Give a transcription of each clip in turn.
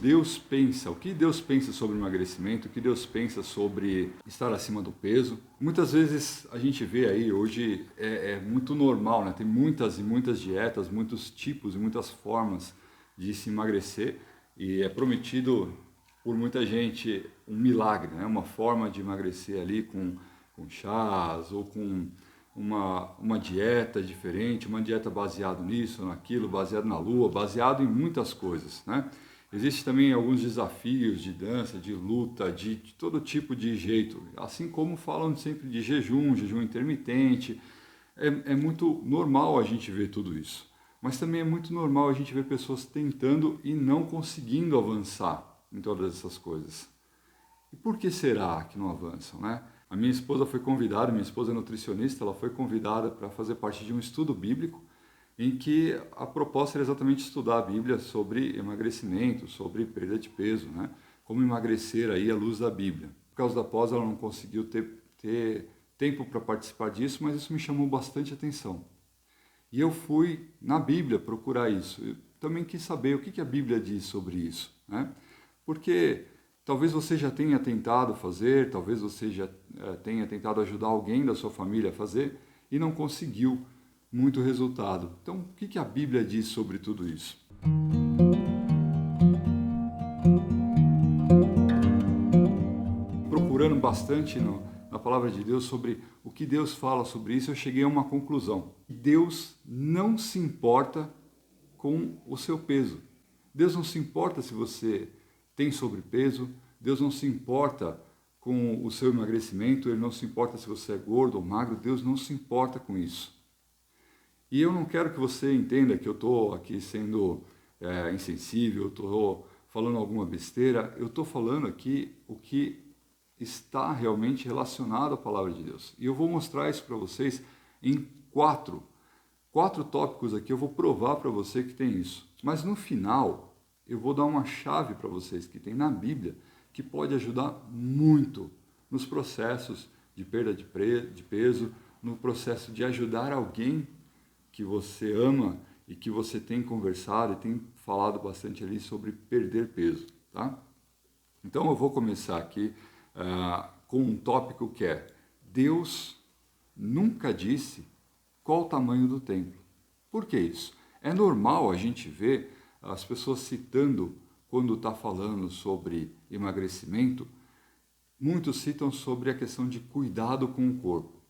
Deus pensa, o que Deus pensa sobre emagrecimento, o que Deus pensa sobre estar acima do peso. Muitas vezes a gente vê aí, hoje é muito normal, né? Tem muitas e muitas dietas, muitos tipos e muitas formas de se emagrecer e é prometido por muita gente um milagre, né? Uma forma de emagrecer ali com chás ou com uma dieta diferente, uma dieta baseada nisso, naquilo, baseado na lua, baseado em muitas coisas, né? Existem também alguns desafios de dança, de luta, de todo tipo de jeito, assim como falam sempre de jejum intermitente. É muito normal a gente ver tudo isso, mas também é muito normal a gente ver pessoas tentando e não conseguindo avançar em todas essas coisas. E por que será que não avançam, né? A minha esposa foi convidada, minha esposa é nutricionista, ela foi convidada para fazer parte de um estudo bíblico em que a proposta era exatamente estudar a Bíblia sobre emagrecimento, sobre perda de peso, né? Como emagrecer aí à luz da Bíblia. Por causa da pós, ela não conseguiu ter tempo para participar disso, mas isso me chamou bastante atenção. E eu fui na Bíblia procurar isso. Eu também quis saber o que a Bíblia diz sobre isso, né? Porque talvez você já tenha tentado fazer, talvez você já tenha tentado ajudar alguém da sua família a fazer e não conseguiu muito resultado. Então, o que a Bíblia diz sobre tudo isso? Procurando bastante na palavra de Deus sobre o que Deus fala sobre isso, eu cheguei a uma conclusão. Deus não se importa com o seu peso. Deus não se importa se você tem sobrepeso, Deus não se importa com o seu emagrecimento, Ele não se importa se você é gordo ou magro, Deus não se importa com isso. E eu não quero que você entenda que eu estou aqui sendo insensível, eu estou falando alguma besteira, eu estou falando aqui o que está realmente relacionado à palavra de Deus. E eu vou mostrar isso para vocês em quatro tópicos aqui, eu vou provar para você que tem isso. Mas no final, eu vou dar uma chave para vocês que tem na Bíblia, que pode ajudar muito nos processos de perda de peso, no processo de ajudar alguém que você ama e que você tem conversado e tem falado bastante ali sobre perder peso, tá? Então eu vou começar aqui com um tópico que é: Deus nunca disse qual o tamanho do templo. Por que isso? É normal a gente ver as pessoas citando, quando está falando sobre emagrecimento, muitos citam sobre a questão de cuidado com o corpo.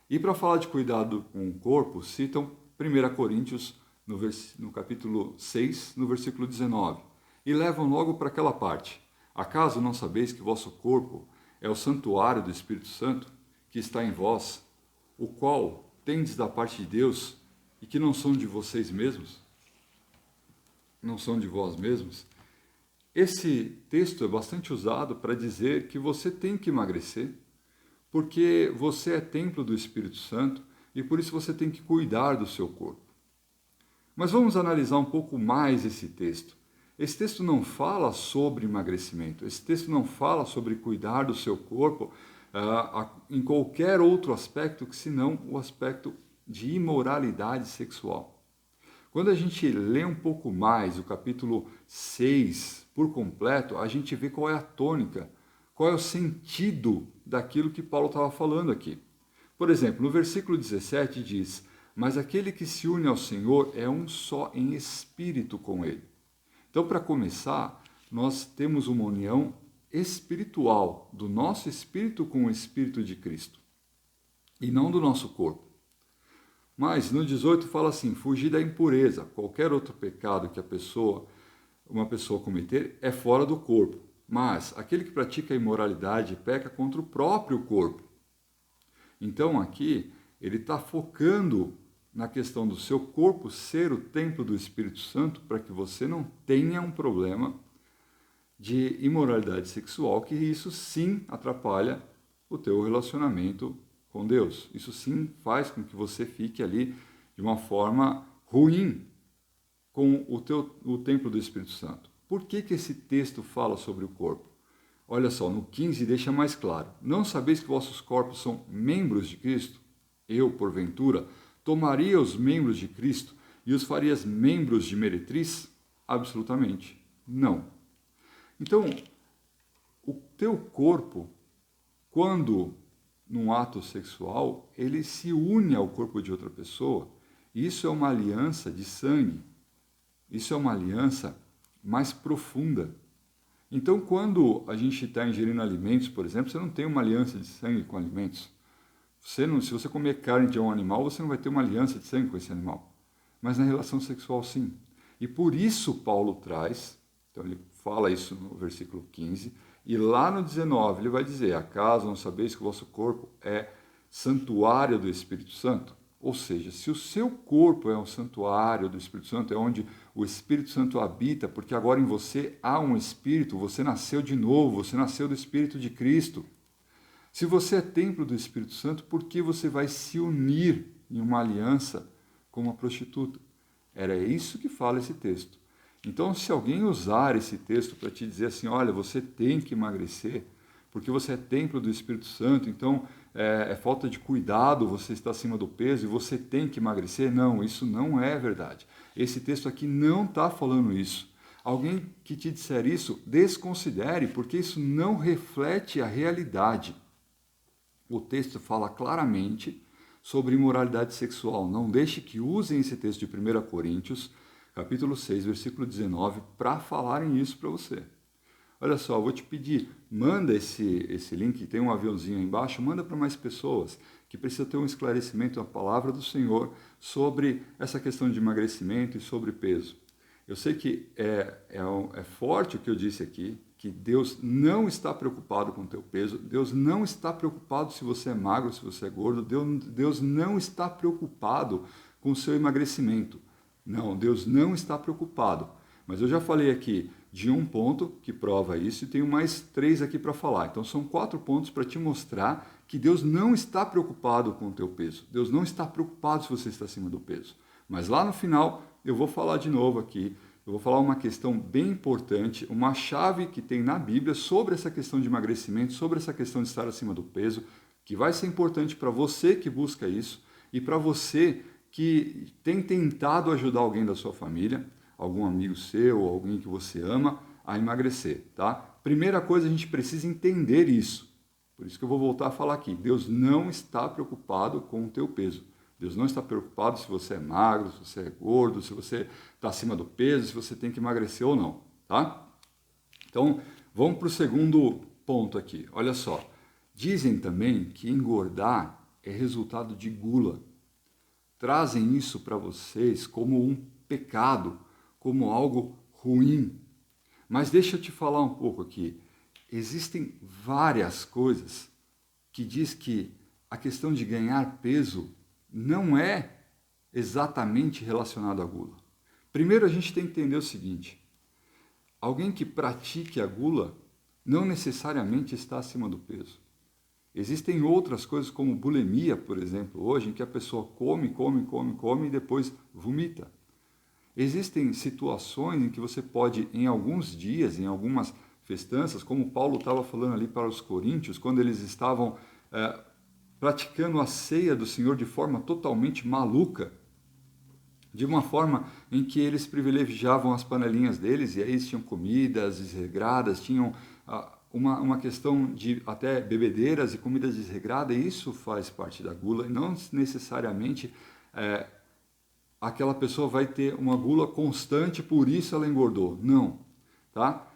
E para falar de cuidado com o corpo, citam 1 Coríntios, no capítulo 6, no versículo 19. E levam logo para aquela parte: acaso não sabeis que vosso corpo é o santuário do Espírito Santo, que está em vós, o qual tendes da parte de Deus, e que não são de vocês mesmos? Não são de vós mesmos? Esse texto é bastante usado para dizer que você tem que emagrecer, porque você é templo do Espírito Santo e por isso você tem que cuidar do seu corpo. Mas vamos analisar um pouco mais esse texto. Esse texto não fala sobre emagrecimento, esse texto não fala sobre cuidar do seu corpo em qualquer outro aspecto que senão o aspecto de imoralidade sexual. Quando a gente lê um pouco mais o capítulo 6 por completo, a gente vê qual é a tônica, qual é o sentido daquilo que Paulo estava falando aqui. Por exemplo, no versículo 17 diz: mas aquele que se une ao Senhor é um só em espírito com Ele. Então, para começar, nós temos uma união espiritual do nosso espírito com o espírito de Cristo, e não do nosso corpo. Mas no 18 fala assim: fugir da impureza. Qualquer outro pecado que uma pessoa cometer é fora do corpo, mas aquele que pratica a imoralidade peca contra o próprio corpo. Então aqui ele está focando na questão do seu corpo ser o templo do Espírito Santo, para que você não tenha um problema de imoralidade sexual, que isso sim atrapalha o teu relacionamento com Deus. Isso sim faz com que você fique ali de uma forma ruim com o templo do Espírito Santo. Por que esse texto fala sobre o corpo? Olha só, no 15 deixa mais claro: não sabeis que vossos corpos são membros de Cristo? Eu, porventura, tomaria os membros de Cristo e os faria membros de meretriz? Absolutamente não. Então, o teu corpo, quando num ato sexual, ele se une ao corpo de outra pessoa. Isso é uma aliança de sangue. Isso é uma aliança mais profunda. Então, quando a gente está ingerindo alimentos, por exemplo, você não tem uma aliança de sangue com alimentos. Se você comer carne de um animal, você não vai ter uma aliança de sangue com esse animal. Mas na relação sexual, sim. E por isso Paulo traz, então ele fala isso no versículo 15, e lá no 19 ele vai dizer: acaso não sabeis que o vosso corpo é santuário do Espírito Santo? Ou seja, se o seu corpo é um santuário do Espírito Santo, é onde o Espírito Santo habita, porque agora em você há um Espírito, você nasceu de novo, você nasceu do Espírito de Cristo. Se você é templo do Espírito Santo, por que você vai se unir em uma aliança com uma prostituta? Era isso que fala esse texto. Então, se alguém usar esse texto para te dizer assim, olha, você tem que emagrecer, porque você é templo do Espírito Santo, então é falta de cuidado, você está acima do peso e você tem que emagrecer. Não, isso não é verdade. Esse texto aqui não está falando isso. Alguém que te disser isso, desconsidere, porque isso não reflete a realidade. O texto fala claramente sobre imoralidade sexual. Não deixe que usem esse texto de 1 Coríntios, capítulo 6, versículo 19, para falarem isso para você. Olha só, eu vou te pedir, manda esse link, tem um aviãozinho aí embaixo, manda para mais pessoas que precisam ter um esclarecimento, a palavra do Senhor sobre essa questão de emagrecimento e sobre peso. Eu sei que é forte o que eu disse aqui, que Deus não está preocupado com o teu peso, Deus não está preocupado se você é magro, se você é gordo, Deus não está preocupado com o seu emagrecimento. Não, Deus não está preocupado. Mas eu já falei aqui de um ponto que prova isso e tenho mais 3 aqui para falar. Então são 4 pontos para te mostrar que Deus não está preocupado com o teu peso. Deus não está preocupado se você está acima do peso. Mas lá no final eu vou falar de novo aqui. Eu vou falar uma questão bem importante, uma chave que tem na Bíblia sobre essa questão de emagrecimento, sobre essa questão de estar acima do peso, que vai ser importante para você que busca isso e para você que tem tentado ajudar alguém da sua família, algum amigo seu, alguém que você ama, a emagrecer, tá? Primeira coisa, a gente precisa entender isso. Por isso que eu vou voltar a falar aqui. Deus não está preocupado com o teu peso. Deus não está preocupado se você é magro, se você é gordo, se você está acima do peso, se você tem que emagrecer ou não, tá? Então, vamos para o segundo ponto aqui. Olha só. Dizem também que engordar é resultado de gula. Trazem isso para vocês como um pecado, como algo ruim. Mas deixa eu te falar um pouco aqui. Existem várias coisas que diz que a questão de ganhar peso não é exatamente relacionado à gula. Primeiro a gente tem que entender o seguinte: alguém que pratique a gula não necessariamente está acima do peso. Existem outras coisas como bulimia, por exemplo, hoje, em que a pessoa come e depois vomita. Existem situações em que você pode, em alguns dias, em algumas festanças, como Paulo estava falando ali para os coríntios, quando eles estavam praticando a ceia do Senhor de forma totalmente maluca, de uma forma em que eles privilegiavam as panelinhas deles, e aí eles tinham comidas desregradas, tinham uma questão de até bebedeiras e comida desregrada, e isso faz parte da gula, e não necessariamente aquela pessoa vai ter uma gula constante, por isso ela engordou. Não, tá?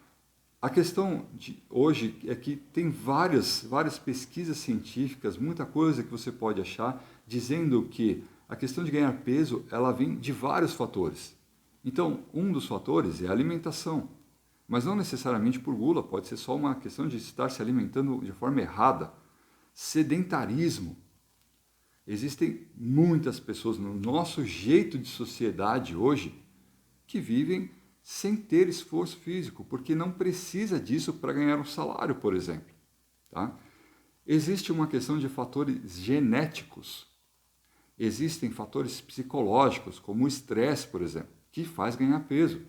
A questão de hoje é que tem várias pesquisas científicas, muita coisa que você pode achar, dizendo que a questão de ganhar peso, ela vem de vários fatores. Então, um dos fatores é a alimentação, mas não necessariamente por gula, pode ser só uma questão de estar se alimentando de forma errada. Sedentarismo. Existem muitas pessoas no nosso jeito de sociedade hoje que vivem sem ter esforço físico, porque não precisa disso para ganhar um salário, por exemplo. Tá? Existe uma questão de fatores genéticos. Existem fatores psicológicos, como o estresse, por exemplo, que faz ganhar peso.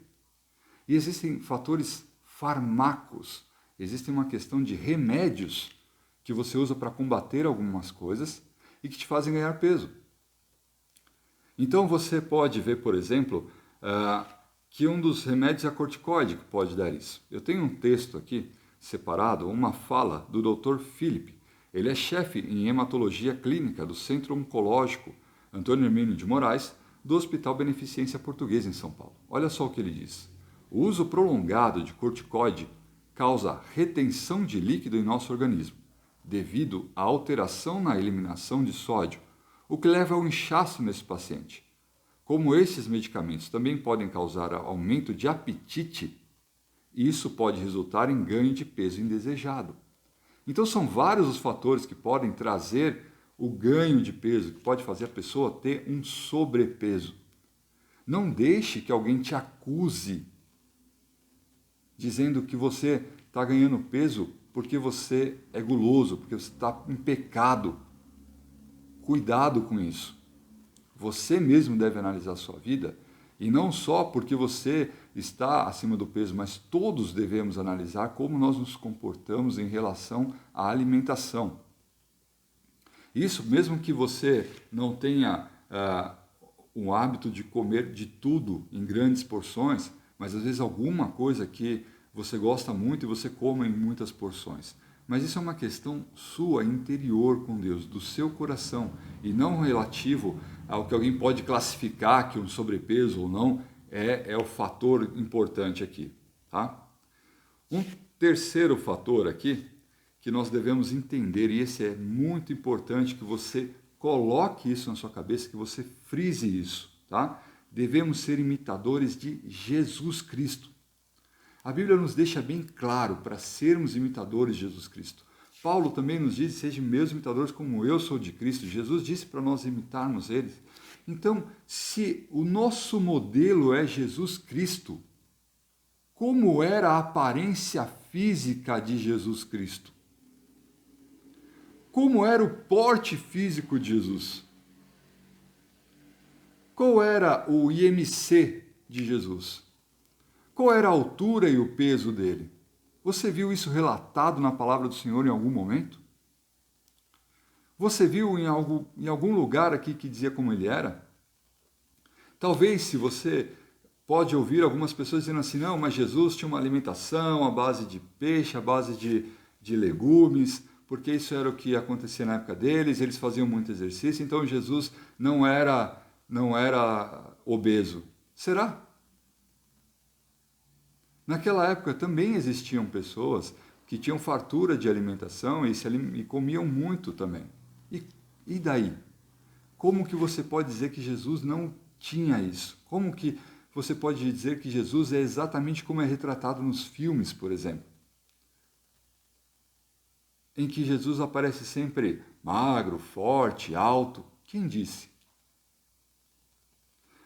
E existem fatores farmacos. Existe uma questão de remédios que você usa para combater algumas coisas e que te fazem ganhar peso. Então você pode ver, por exemplo, que um dos remédios é a corticoide que pode dar isso. Eu tenho um texto aqui separado, uma fala do Dr. Philip. Ele é chefe em hematologia clínica do Centro Oncológico Antônio Hermínio de Moraes, do Hospital Beneficência Portuguesa em São Paulo. Olha só o que ele diz. O uso prolongado de corticoide causa retenção de líquido em nosso organismo, devido à alteração na eliminação de sódio, o que leva ao inchaço nesse paciente. Como esses medicamentos também podem causar aumento de apetite, isso pode resultar em ganho de peso indesejado. Então são vários os fatores que podem trazer o ganho de peso, que pode fazer a pessoa ter um sobrepeso. Não deixe que alguém te acuse dizendo que você está ganhando peso porque você é guloso, porque você está em pecado. Cuidado com isso. Você mesmo deve analisar a sua vida, e não só porque você está acima do peso, mas todos devemos analisar como nós nos comportamos em relação à alimentação. Isso mesmo que você não tenha um hábito de comer de tudo em grandes porções, mas às vezes alguma coisa que você gosta muito e você come em muitas porções. Mas isso é uma questão sua, interior com Deus, do seu coração, e não relativo ao que alguém pode classificar que um sobrepeso ou não é o fator importante aqui. Tá? Um terceiro fator aqui que nós devemos entender, e esse é muito importante que você coloque isso na sua cabeça, que você frise isso. Tá? Devemos ser imitadores de Jesus Cristo. A Bíblia nos deixa bem claro para sermos imitadores de Jesus Cristo. Paulo também nos diz, sejam meus imitadores como eu sou de Cristo. Jesus disse para nós imitarmos eles. Então, se o nosso modelo é Jesus Cristo, como era a aparência física de Jesus Cristo? Como era o porte físico de Jesus? Qual era o IMC de Jesus? Qual era a altura e o peso dele? Você viu isso relatado na palavra do Senhor em algum momento? Você viu em algum lugar aqui que dizia como ele era? Talvez, se você pode ouvir algumas pessoas dizendo assim, não, mas Jesus tinha uma alimentação à base de peixe, à base de legumes, porque isso era o que acontecia na época deles, eles faziam muito exercício, então Jesus não era obeso. Será? Naquela época também existiam pessoas que tinham fartura de alimentação e comiam muito também. E daí? Como que você pode dizer que Jesus não tinha isso? Como que você pode dizer que Jesus é exatamente como é retratado nos filmes, por exemplo? Em que Jesus aparece sempre magro, forte, alto. Quem disse?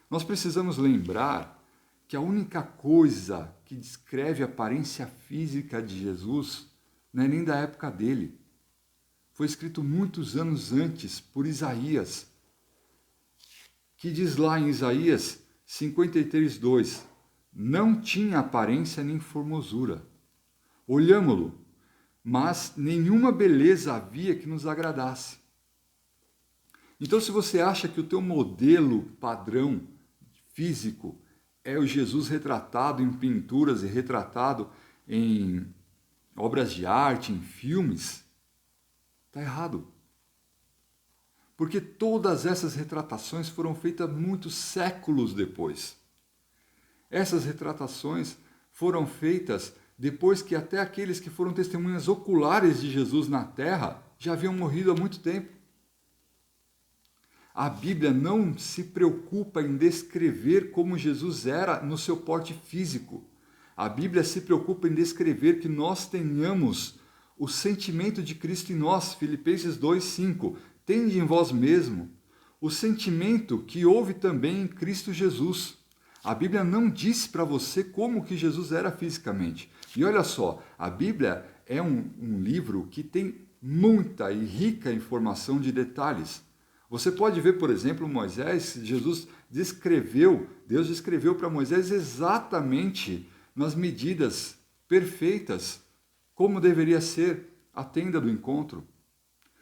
Nós precisamos lembrar que a única coisa que descreve a aparência física de Jesus não é nem da época dele. Foi escrito muitos anos antes por Isaías, que diz lá em Isaías 53:2, não tinha aparência nem formosura. Olhámo-lo, mas nenhuma beleza havia que nos agradasse. Então, se você acha que o teu modelo padrão físico é o Jesus retratado em pinturas e retratado em obras de arte, em filmes, está errado. Porque todas essas retratações foram feitas muitos séculos depois. Essas retratações foram feitas depois que até aqueles que foram testemunhas oculares de Jesus na terra já haviam morrido há muito tempo. A Bíblia não se preocupa em descrever como Jesus era no seu porte físico. A Bíblia se preocupa em descrever que nós tenhamos o sentimento de Cristo em nós. Filipenses 2:5. Tende em vós mesmo o sentimento que houve também em Cristo Jesus. A Bíblia não diz para você como que Jesus era fisicamente. E olha só, a Bíblia é um livro que tem muita e rica informação de detalhes. Você pode ver, por exemplo, Deus descreveu para Moisés exatamente nas medidas perfeitas como deveria ser a tenda do encontro.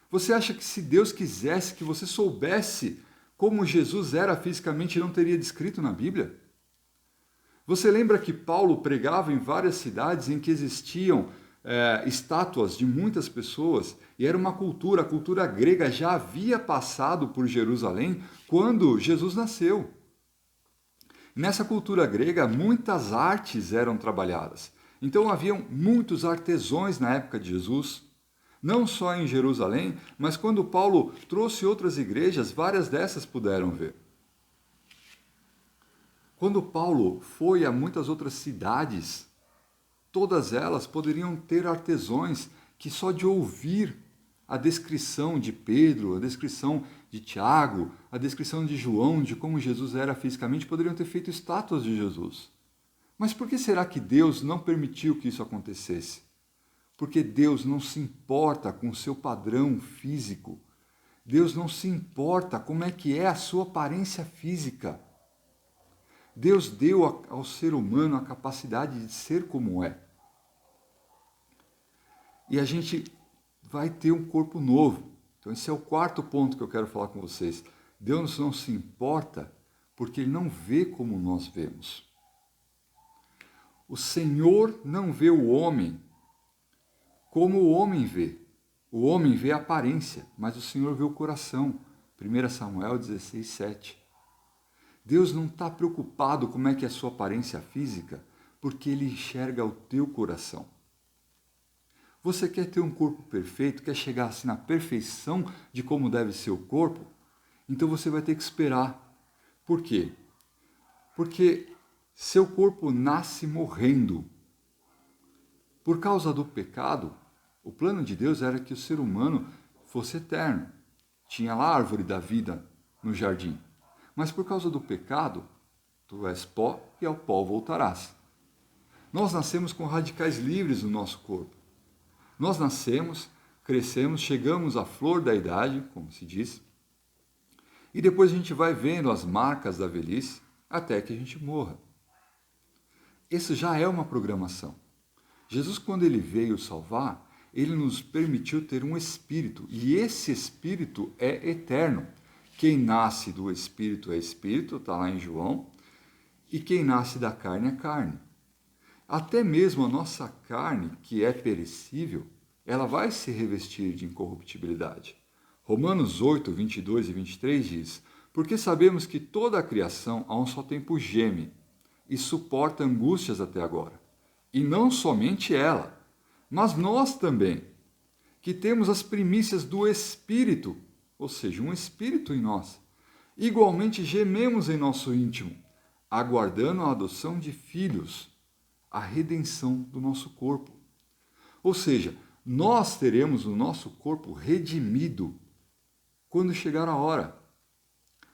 Você acha que se Deus quisesse que você soubesse como Jesus era fisicamente, não teria descrito na Bíblia? Você lembra que Paulo pregava em várias cidades em que existiam estátuas de muitas pessoas, e era uma cultura, a cultura grega já havia passado por Jerusalém quando Jesus nasceu. Nessa cultura grega, muitas artes eram trabalhadas. Então haviam muitos artesãos na época de Jesus, não só em Jerusalém, mas quando Paulo trouxe outras igrejas, várias dessas puderam ver. Quando Paulo foi a muitas outras cidades, todas elas poderiam ter artesãos que só de ouvir a descrição de Pedro, a descrição de Tiago, a descrição de João, de como Jesus era fisicamente, poderiam ter feito estátuas de Jesus. Mas por que será que Deus não permitiu que isso acontecesse? Porque Deus não se importa com o seu padrão físico. Deus não se importa como é que é a sua aparência física. Deus deu ao ser humano a capacidade de ser como é. E a gente vai ter um corpo novo. Então esse é o quarto ponto que eu quero falar com vocês. Deus não se importa porque Ele não vê como nós vemos. O Senhor não vê o homem como o homem vê. O homem vê a aparência, mas o Senhor vê o coração. 1 Samuel 16, 7. Deus não está preocupado como é que é a sua aparência física, porque Ele enxerga o teu coração. Você quer ter um corpo perfeito, quer chegar assim na perfeição de como deve ser o corpo? Então você vai ter que esperar. Por quê? Porque seu corpo nasce morrendo. Por causa do pecado, o plano de Deus era que o ser humano fosse eterno. Tinha lá a árvore da vida no jardim. Mas por causa do pecado, tu és pó e ao pó voltarás. Nós nascemos com radicais livres no nosso corpo. Nós nascemos, crescemos, chegamos à flor da idade, como se diz, e depois a gente vai vendo as marcas da velhice até que a gente morra. Isso já é uma programação. Jesus, quando ele veio salvar, ele nos permitiu ter um espírito, e esse espírito é eterno. Quem nasce do espírito é espírito, está lá em João, e quem nasce da carne é carne. Até mesmo a nossa carne, que é perecível, ela vai se revestir de incorruptibilidade. Romanos 8, 22 e 23 diz: porque sabemos que toda a criação a um só tempo geme e suporta angústias até agora. E não somente ela, mas nós também, que temos as primícias do Espírito, ou seja, um Espírito em nós. Igualmente gememos em nosso íntimo, aguardando a adoção de filhos, a redenção do nosso corpo. Ou seja, nós teremos o nosso corpo redimido quando chegar a hora.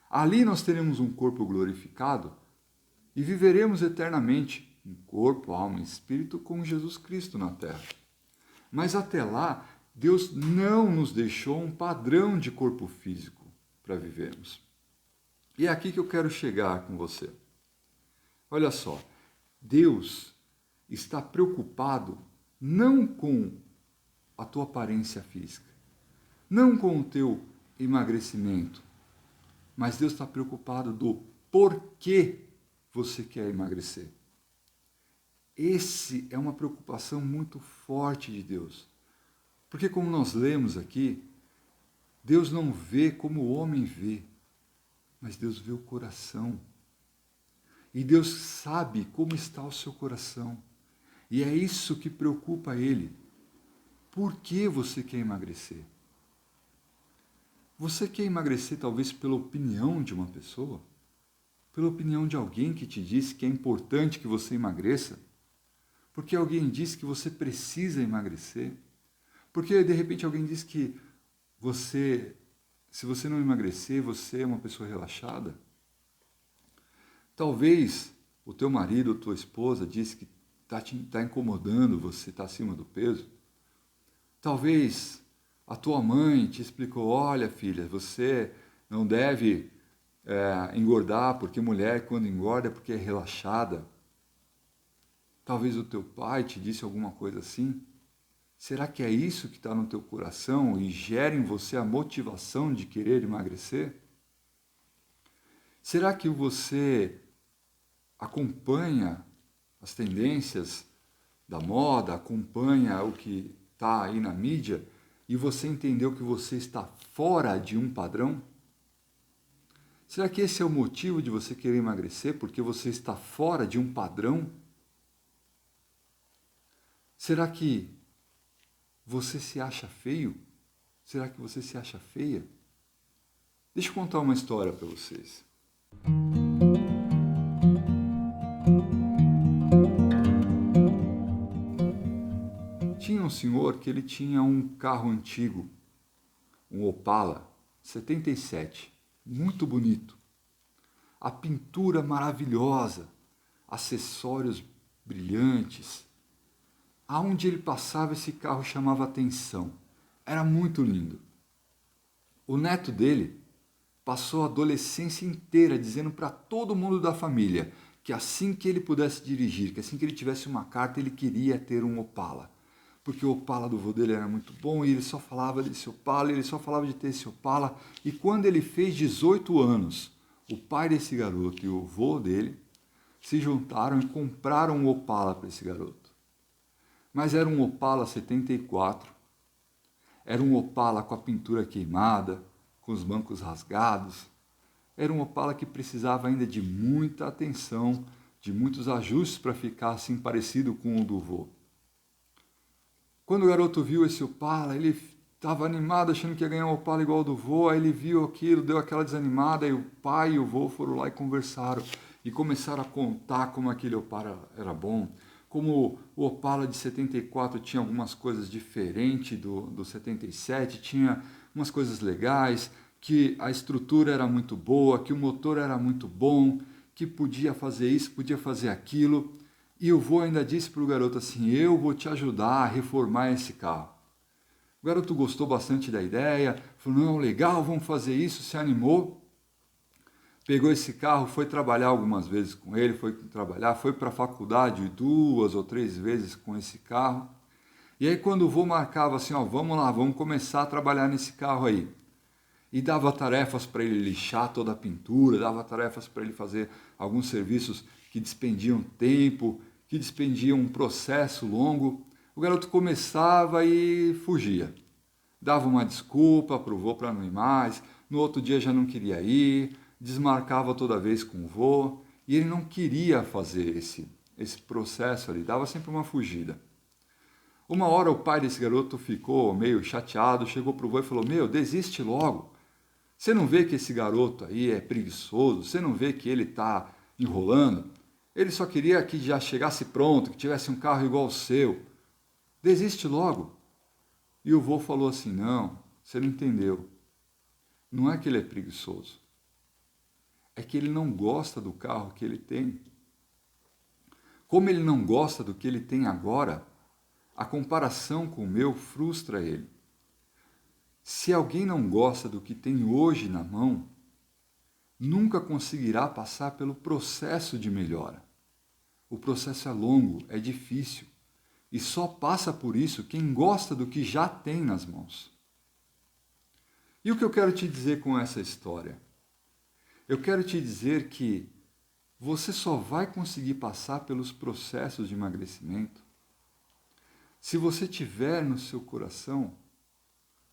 Ali nós teremos um corpo glorificado e viveremos eternamente em corpo, alma e espírito com Jesus Cristo na terra. Mas até lá, Deus não nos deixou um padrão de corpo físico para vivermos. E é aqui que eu quero chegar com você. Olha só, Deus está preocupado não com a tua aparência física, não com o teu emagrecimento, mas Deus está preocupado do porquê você quer emagrecer. Esse é uma preocupação muito forte de Deus. Porque como nós lemos aqui, Deus não vê como o homem vê, mas Deus vê o coração. E Deus sabe como está o seu coração. E é isso que preocupa Ele. Por que você quer emagrecer? Você quer emagrecer talvez pela opinião de uma pessoa? Pela opinião de alguém que te disse que é importante que você emagreça? Porque alguém disse que você precisa emagrecer? Porque de repente alguém diz que se você não emagrecer, você é uma pessoa relaxada? Talvez o teu marido ou tua esposa disse que está incomodando você, está acima do peso. Talvez a tua mãe te explicou: olha filha, você não deve engordar, porque mulher quando engorda é porque é relaxada. Talvez o teu pai te disse alguma coisa assim. Será que é isso que está no teu coração e gera em você a motivação de querer emagrecer? Será que você acompanha as tendências da moda, acompanha o que está aí na mídia, e você entendeu que você está fora de um padrão? Será que esse é o motivo de você querer emagrecer? Porque você está fora de um padrão? Será que você se acha feio? Será que você se acha feia? Deixa eu contar uma história para vocês. Tinha um senhor que ele tinha um carro antigo, um Opala 77, muito bonito. A pintura maravilhosa, acessórios brilhantes. Aonde ele passava, esse carro chamava atenção. Era muito lindo. O neto dele passou a adolescência inteira dizendo para todo mundo da família que assim que ele pudesse dirigir, que assim que ele tivesse uma carta, ele queria ter um Opala. Porque o Opala do vô dele era muito bom e ele só falava desse Opala, ele só falava de ter esse Opala. E quando ele fez 18 anos, o pai desse garoto e o vô dele se juntaram e compraram um Opala para esse garoto. Mas era um Opala 74, era um Opala com a pintura queimada, com os bancos rasgados. Era um Opala que precisava ainda de muita atenção, de muitos ajustes para ficar assim parecido com o do vô. Quando o garoto viu esse Opala, ele estava animado, achando que ia ganhar um Opala igual ao do vô, aí ele viu aquilo, deu aquela desanimada, e o pai e o vô foram lá e conversaram, e começaram a contar como aquele Opala era bom, como o Opala de 74 tinha algumas coisas diferentes do 77, tinha umas coisas legais, que a estrutura era muito boa, que o motor era muito bom, que podia fazer isso, podia fazer aquilo. E o vô ainda disse para o garoto assim, eu vou te ajudar a reformar esse carro. O garoto gostou bastante da ideia, falou, não, legal, vamos fazer isso, se animou. Pegou esse carro, foi trabalhar algumas vezes com ele, foi para a faculdade 2 ou 3 vezes com esse carro. E aí quando o vô marcava assim, ó, vamos lá, vamos começar a trabalhar nesse carro aí. E dava tarefas para ele lixar toda a pintura, dava tarefas para ele fazer alguns serviços que dispendiam tempo, que dispendiam um processo longo. O garoto começava e fugia. Dava uma desculpa para o vô para não ir mais, no outro dia já não queria ir, desmarcava toda vez com o vô, e ele não queria fazer esse processo ali, dava sempre uma fugida. Uma hora o pai desse garoto ficou meio chateado, chegou para o vô e falou, meu, desiste logo. Você não vê que esse garoto aí é preguiçoso? Você não vê que ele está enrolando? Ele só queria que já chegasse pronto, que tivesse um carro igual ao seu. Desiste logo. E o vô falou assim, não, você não entendeu. Não é que ele é preguiçoso. É que ele não gosta do carro que ele tem. Como ele não gosta do que ele tem agora, a comparação com o meu frustra ele. Se alguém não gosta do que tem hoje na mão, nunca conseguirá passar pelo processo de melhora. O processo é longo, é difícil, e só passa por isso quem gosta do que já tem nas mãos. E o que eu quero te dizer com essa história? Eu quero te dizer que você só vai conseguir passar pelos processos de emagrecimento se você tiver no seu coração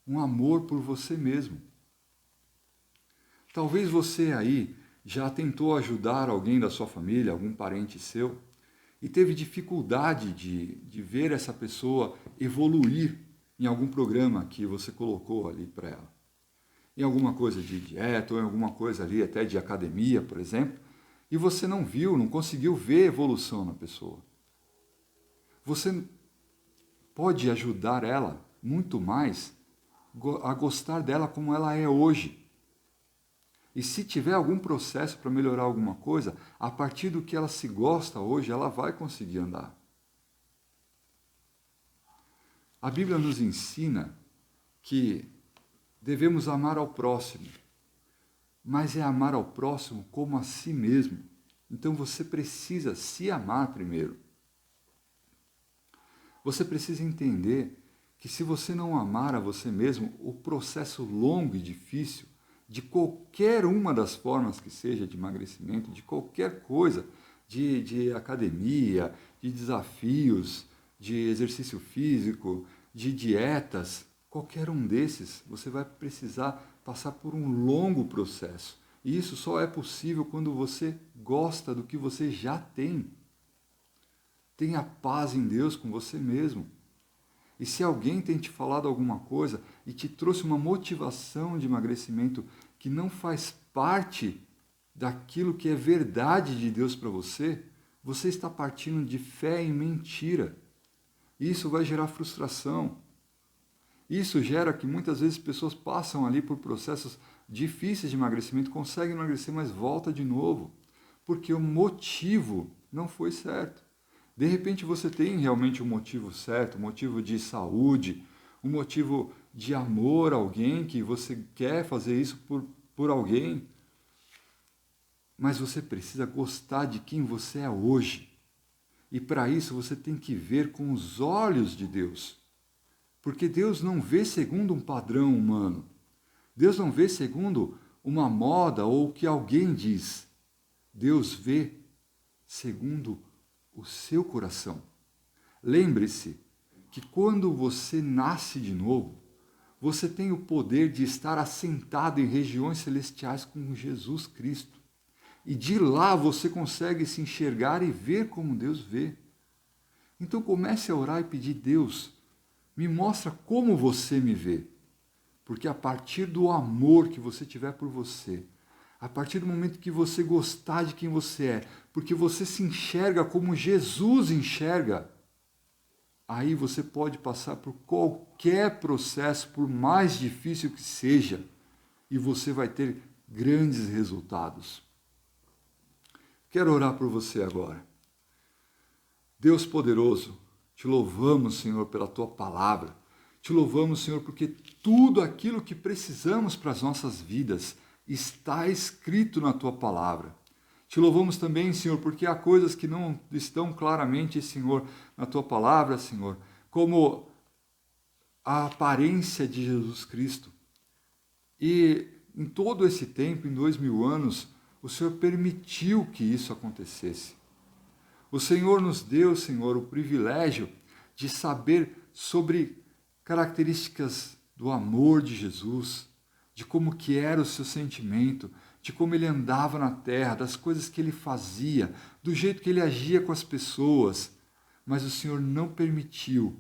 um amor por você mesmo. Talvez você aí já tentou ajudar alguém da sua família, algum parente seu, e teve dificuldade de ver essa pessoa evoluir em algum programa que você colocou ali para ela. Em alguma coisa de dieta, ou em alguma coisa ali até de academia, por exemplo, e você não viu, não conseguiu ver evolução na pessoa. Você pode ajudar ela muito mais a gostar dela como ela é hoje. E se tiver algum processo para melhorar alguma coisa, a partir do que ela se gosta hoje, ela vai conseguir andar. A Bíblia nos ensina que devemos amar ao próximo, mas é amar ao próximo como a si mesmo. Então você precisa se amar primeiro. Você precisa entender que se você não amar a você mesmo, o processo longo e difícil de qualquer uma das formas que seja de emagrecimento, de qualquer coisa, de academia, de desafios, de exercício físico, de dietas, qualquer um desses, você vai precisar passar por um longo processo. E isso só é possível quando você gosta do que você já tem. Tenha paz em Deus com você mesmo. E se alguém tem te falado alguma coisa e te trouxe uma motivação de emagrecimento que não faz parte daquilo que é verdade de Deus para você, você está partindo de fé em mentira. Isso vai gerar frustração. Isso gera que muitas vezes pessoas passam ali por processos difíceis de emagrecimento, conseguem emagrecer, mas volta de novo, porque o motivo não foi certo. De repente você tem realmente um motivo certo, um motivo de saúde, um motivo de amor a alguém, que você quer fazer isso por alguém, mas você precisa gostar de quem você é hoje. E para isso você tem que ver com os olhos de Deus. Porque Deus não vê segundo um padrão humano. Deus não vê segundo uma moda ou o que alguém diz. Deus vê segundo o seu coração. Lembre-se que quando você nasce de novo, você tem o poder de estar assentado em regiões celestiais com Jesus Cristo. E de lá você consegue se enxergar e ver como Deus vê. Então comece a orar e pedir: Deus, me mostra como você me vê. Porque a partir do amor que você tiver por você, a partir do momento que você gostar de quem você é, porque você se enxerga como Jesus enxerga, aí você pode passar por qualquer processo, por mais difícil que seja, e você vai ter grandes resultados. Quero orar por você agora. Deus poderoso, te louvamos, Senhor, pela Tua palavra. Te louvamos, Senhor, porque tudo aquilo que precisamos para as nossas vidas está escrito na Tua palavra. Te louvamos também, Senhor, porque há coisas que não estão claramente, Senhor, na Tua palavra, Senhor, como a aparência de Jesus Cristo. E em todo esse tempo, em 2000 anos, o Senhor permitiu que isso acontecesse. O Senhor nos deu, Senhor, o privilégio de saber sobre características do amor de Jesus, de como que era o seu sentimento, de como ele andava na terra, das coisas que ele fazia, do jeito que ele agia com as pessoas. Mas o Senhor não permitiu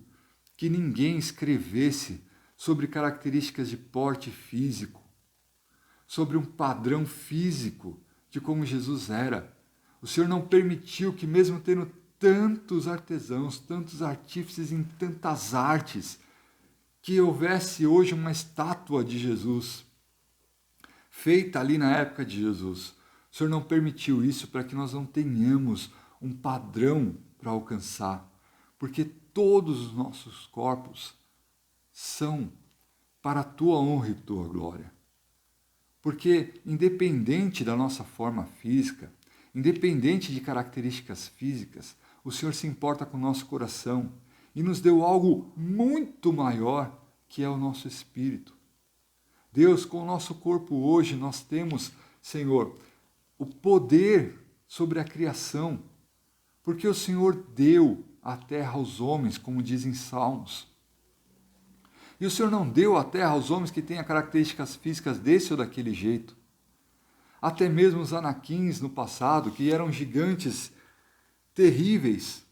que ninguém escrevesse sobre características de porte físico, sobre um padrão físico de como Jesus era. O Senhor não permitiu que, mesmo tendo tantos artesãos, tantos artífices em tantas artes, que houvesse hoje uma estátua de Jesus, feita ali na época de Jesus. O Senhor não permitiu isso para que nós não tenhamos um padrão para alcançar, porque todos os nossos corpos são para a Tua honra e Tua glória. Porque, independente da nossa forma física, independente de características físicas, o Senhor se importa com o nosso coração e nos deu algo muito maior, que é o nosso espírito. Deus, com o nosso corpo hoje, nós temos, Senhor, o poder sobre a criação, porque o Senhor deu a terra aos homens, como dizem Salmos. E o Senhor não deu a terra aos homens que tenham características físicas desse ou daquele jeito. Até mesmo os anaquins no passado, que eram gigantes terríveis,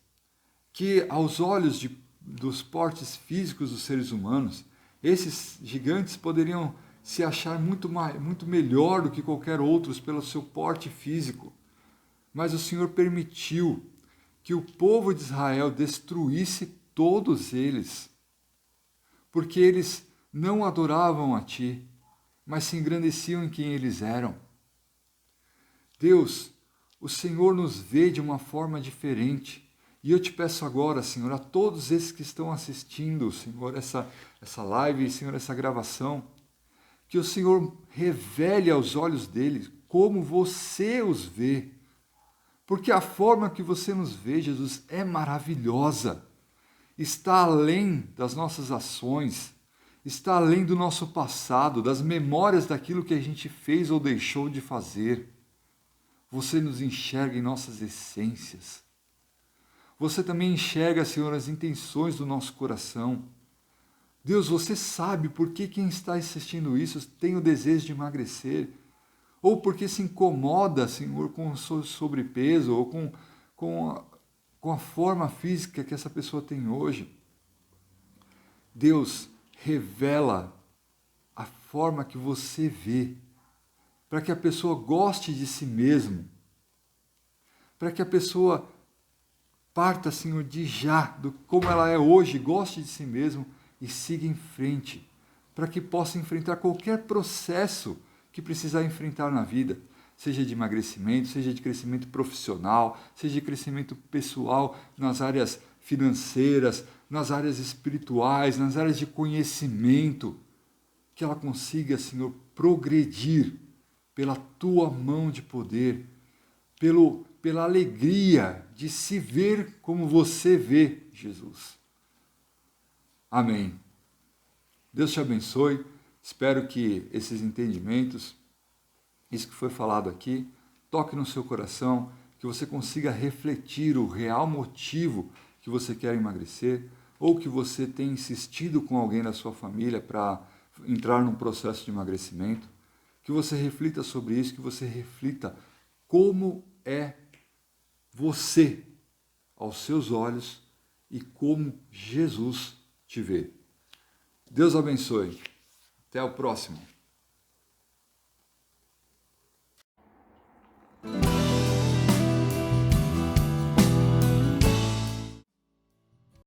que aos olhos dos portes físicos dos seres humanos, esses gigantes poderiam se achar muito melhor do que qualquer outros pelo seu porte físico. Mas o Senhor permitiu que o povo de Israel destruísse todos eles, porque eles não adoravam a Ti, mas se engrandeciam em quem eles eram. Deus, o Senhor nos vê de uma forma diferente. E eu te peço agora, Senhor, a todos esses que estão assistindo, Senhor, essa live, Senhor, essa gravação, que o Senhor revele aos olhos deles como você os vê. Porque a forma que você nos vê, Jesus, é maravilhosa. Está além das nossas ações, está além do nosso passado, das memórias daquilo que a gente fez ou deixou de fazer. Você nos enxerga em nossas essências. Você também enxerga, Senhor, as intenções do nosso coração. Deus, você sabe por que quem está assistindo isso tem o desejo de emagrecer, ou porque se incomoda, Senhor, com o seu sobrepeso, ou com a forma física que essa pessoa tem hoje. Deus, revela a forma que você vê, para que a pessoa goste de si mesmo, para que a pessoa parta, Senhor, de já, do como ela é hoje, goste de si mesmo e siga em frente, para que possa enfrentar qualquer processo que precisar enfrentar na vida, seja de emagrecimento, seja de crescimento profissional, seja de crescimento pessoal nas áreas financeiras, nas áreas espirituais, nas áreas de conhecimento, que ela consiga, Senhor, progredir pela tua mão de poder, pela alegria de se ver como você vê, Jesus. Amém. Deus te abençoe. Espero que esses entendimentos, isso que foi falado aqui, toque no seu coração, que você consiga refletir o real motivo que você quer emagrecer, ou que você tem insistido com alguém da sua família para entrar num processo de emagrecimento, que você reflita sobre isso, que você reflita como é você aos seus olhos e como Jesus te vê. Deus abençoe. Até o próximo.